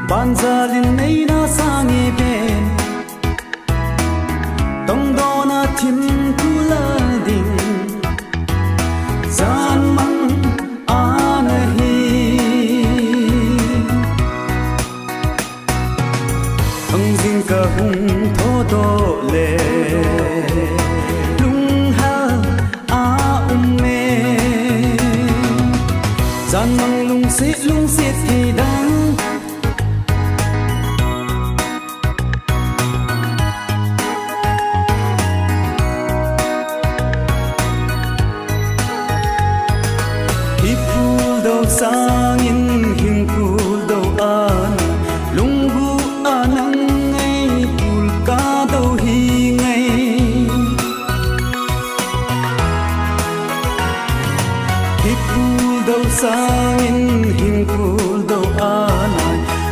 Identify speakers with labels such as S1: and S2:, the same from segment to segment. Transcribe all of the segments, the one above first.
S1: ban gia linh nay na sang e ben tông đô na thim tu la ding gian mang an hi thong ding ka hung tho do le lung ha a me gian mang lung sit thì đang sang in hình phul đâu an lung bu anang ngay phul ca đâu hi ngay hi phul đâu sang in hình phul đâu an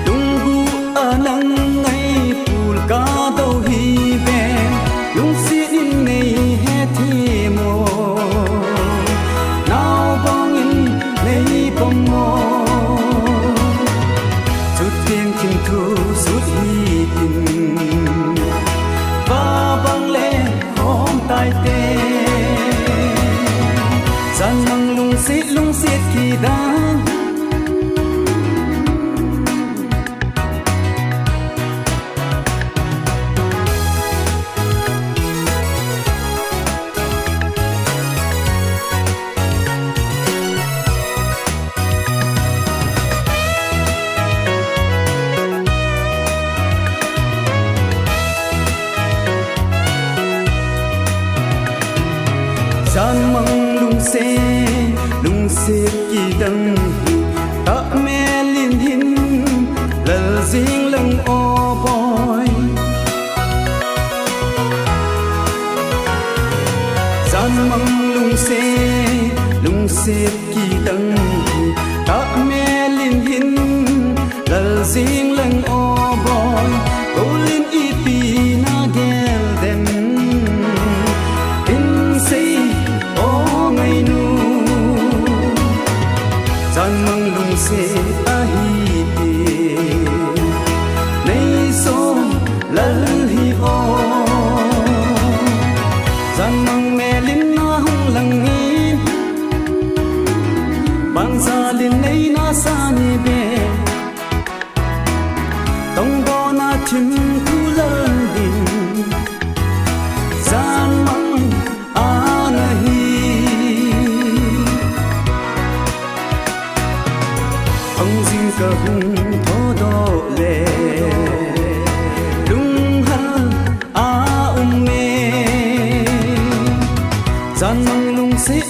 S1: lung bu anang ngay phul ca đâu hi ve lung si in nei he thi mo nào bong in nei bong mo chút tiếng kinh thu chút hi tình và băng lên hôm tai tê gian mang lung xiết khi đang gian mang lung xe kỳ đăng ta mẹ liên hin lal riêng lăng o boy gian mang lung xe kỳ đăng ta mẹ liên hin lal riêng lăng o boy cô liên y pi na gel dem gian mang lung xe a hi ti nei so lal hi o gian mang me lin na hung lang in bang za lin nei na sa ni be tong do na thim tu lal din gian mang an hi ông dinh ca hung thô đô lệ lung ha a me gian mang lung xít